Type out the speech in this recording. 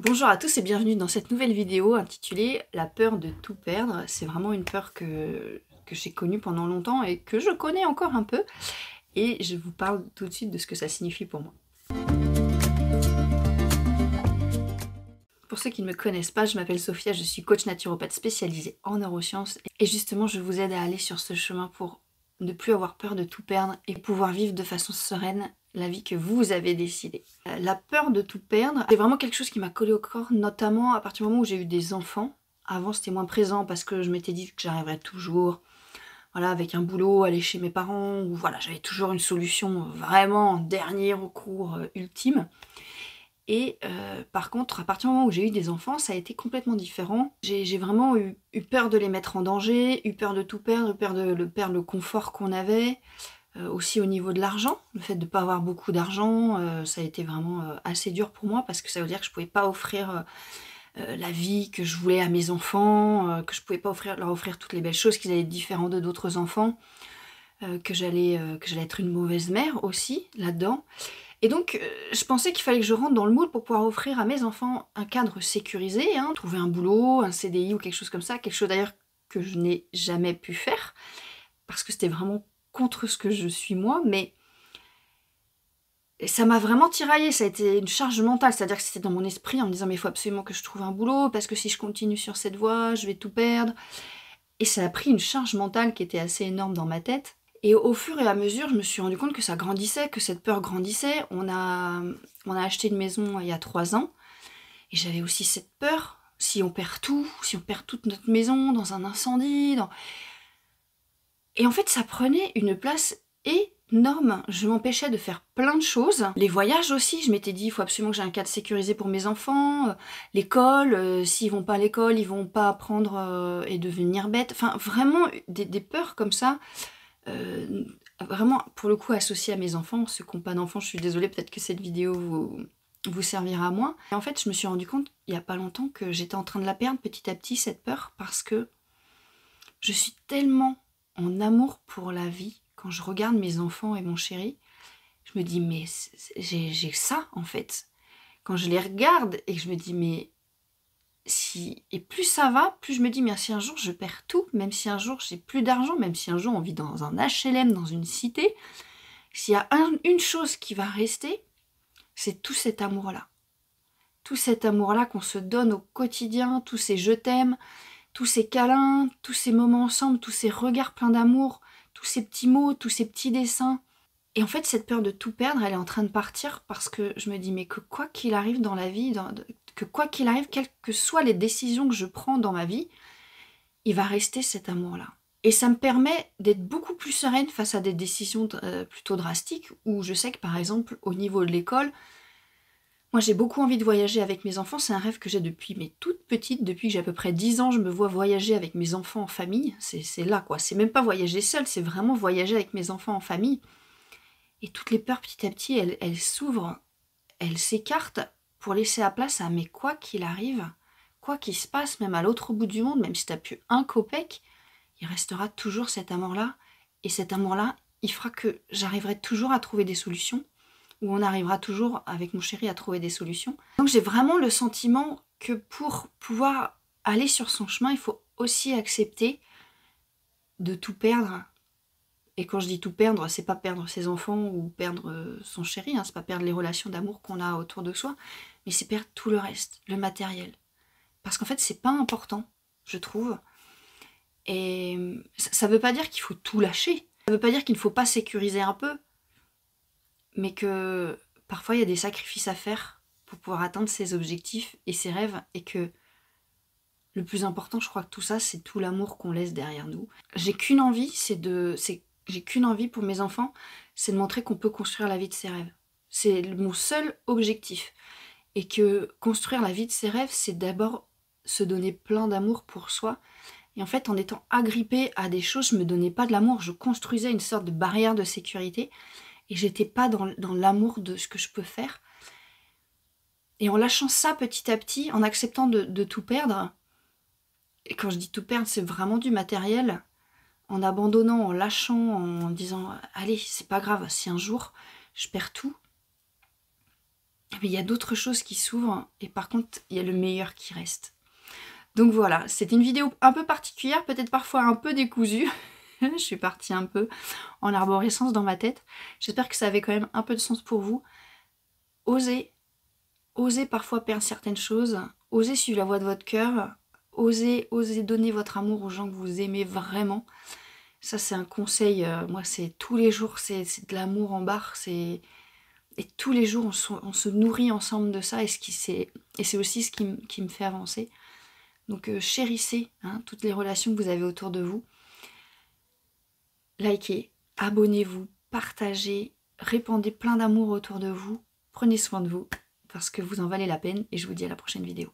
Bonjour à tous et bienvenue dans cette nouvelle vidéo intitulée « La peur de tout perdre ». C'est vraiment une peur que j'ai connue pendant longtemps et que je connais encore un peu. Et je vous parle tout de suite de ce que ça signifie pour moi. Pour ceux qui ne me connaissent pas, je m'appelle Sophia, je suis coach naturopathe spécialisée en neurosciences. Et justement, je vous aide à aller sur ce chemin pour ne plus avoir peur de tout perdre et pouvoir vivre de façon sereine la vie que vous avez décidée. La peur de tout perdre, c'est vraiment quelque chose qui m'a collé au corps, notamment à partir du moment où j'ai eu des enfants. Avant, c'était moins présent parce que je m'étais dit que j'arriverais toujours, voilà, avec un boulot, aller chez mes parents, ou voilà, j'avais toujours une solution vraiment en dernier recours ultime. Et par contre, à partir du moment où j'ai eu des enfants, ça a été complètement différent. J'ai vraiment eu peur de les mettre en danger, eu peur de tout perdre, peur de perdre le confort qu'on avait. Aussi au niveau de l'argent, le fait de ne pas avoir beaucoup d'argent, ça a été vraiment assez dur pour moi parce que ça veut dire que je ne pouvais pas offrir la vie que je voulais à mes enfants, que je ne pouvais pas leur offrir toutes les belles choses, qu'ils allaient être différents de d'autres enfants, que j'allais être une mauvaise mère aussi là-dedans. Et donc je pensais qu'il fallait que je rentre dans le moule pour pouvoir offrir à mes enfants un cadre sécurisé, hein, trouver un boulot, un CDI ou quelque chose comme ça, quelque chose d'ailleurs que je n'ai jamais pu faire, parce que c'était vraiment contre ce que je suis moi, mais ça m'a vraiment tiraillée, ça a été une charge mentale, c'est-à-dire que c'était dans mon esprit en me disant mais il faut absolument que je trouve un boulot, parce que si je continue sur cette voie, je vais tout perdre. Et ça a pris une charge mentale qui était assez énorme dans ma tête. Et au fur et à mesure, je me suis rendu compte que ça grandissait, que cette peur grandissait. On a acheté une maison il y a 3 ans, et j'avais aussi cette peur, si on perd tout, si on perd toute notre maison dans un incendie, Et en fait, ça prenait une place énorme. Je m'empêchais de faire plein de choses. Les voyages aussi, je m'étais dit, il faut absolument que j'ai un cadre sécurisé pour mes enfants. L'école, s'ils vont pas à l'école, ils vont pas apprendre et devenir bêtes. Enfin, vraiment, des peurs comme ça. Vraiment, pour le coup, associées à mes enfants. Ceux qui n'ont pas d'enfants, je suis désolée, peut-être que cette vidéo vous servira moins. Et en fait, je me suis rendu compte, il y a pas longtemps, que j'étais en train de la perdre petit à petit, cette peur, parce que je suis tellement en amour pour la vie. Quand je regarde mes enfants et mon chéri, je me dis mais j'ai ça en fait. Quand je les regarde et que je me dis mais si, et plus ça va, plus je me dis mais si un jour je perds tout, même si un jour j'ai plus d'argent, même si un jour on vit dans un HLM, dans une cité, s'il y a une chose qui va rester, c'est tout cet amour-là. Tout cet amour-là qu'on se donne au quotidien, tous ces je t'aime, tous ces câlins, tous ces moments ensemble, tous ces regards pleins d'amour, tous ces petits mots, tous ces petits dessins. Et en fait, cette peur de tout perdre, elle est en train de partir parce que je me dis, mais que quoi qu'il arrive dans la vie, que quoi qu'il arrive, quelles que soient les décisions que je prends dans ma vie, il va rester cet amour-là. Et ça me permet d'être beaucoup plus sereine face à des décisions plutôt drastiques, où je sais que par exemple, au niveau de l'école, moi, j'ai beaucoup envie de voyager avec mes enfants. C'est un rêve que j'ai depuis mes toutes petites. Depuis que j'ai à peu près 10 ans, je me vois voyager avec mes enfants en famille. C'est là, quoi. C'est même pas voyager seule, c'est vraiment voyager avec mes enfants en famille. Et toutes les peurs, petit à petit, elles s'ouvrent, elles s'écartent pour laisser la place à mais quoi qu'il arrive, quoi qu'il se passe, même à l'autre bout du monde, même si t'as plus un copec, il restera toujours cet amour-là. Et cet amour-là, il fera que j'arriverai toujours à trouver des solutions, où on arrivera toujours avec mon chéri à trouver des solutions. Donc j'ai vraiment le sentiment que pour pouvoir aller sur son chemin, il faut aussi accepter de tout perdre. Et quand je dis tout perdre, c'est pas perdre ses enfants ou perdre son chéri, hein, c'est pas perdre les relations d'amour qu'on a autour de soi, mais c'est perdre tout le reste, le matériel. Parce qu'en fait, c'est pas important, je trouve. Et ça veut pas dire qu'il faut tout lâcher. Ça veut pas dire qu'il ne faut pas sécuriser un peu. Mais que parfois il y a des sacrifices à faire pour pouvoir atteindre ses objectifs et ses rêves, et que le plus important, je crois que tout ça, c'est tout l'amour qu'on laisse derrière nous. J'ai qu'une envie, j'ai qu'une envie pour mes enfants, c'est de montrer qu'on peut construire la vie de ses rêves. C'est mon seul objectif. Et que construire la vie de ses rêves, c'est d'abord se donner plein d'amour pour soi. Et en fait, en étant agrippée à des choses, je me donnais pas de l'amour, je construisais une sorte de barrière de sécurité. Et j'étais pas dans l'amour de ce que je peux faire. Et en lâchant ça petit à petit, en acceptant de tout perdre, et quand je dis tout perdre, c'est vraiment du matériel, en abandonnant, en lâchant, en disant « Allez, c'est pas grave, si un jour je perds tout, mais il y a d'autres choses qui s'ouvrent et par contre il y a le meilleur qui reste. Donc voilà, c'était une vidéo un peu particulière, peut-être parfois un peu décousue. Je suis partie un peu en arborescence dans ma tête. J'espère que ça avait quand même un peu de sens pour vous. Osez parfois perdre certaines choses, osez suivre la voie de votre cœur, osez donner votre amour aux gens que vous aimez vraiment. Ça c'est un conseil, moi c'est tous les jours, c'est de l'amour en barre, et tous les jours on se nourrit ensemble de ça, et c'est aussi ce qui me fait avancer. Donc chérissez toutes les relations que vous avez autour de vous. Likez, abonnez-vous, partagez, répandez plein d'amour autour de vous. Prenez soin de vous parce que vous en valez la peine et je vous dis à la prochaine vidéo.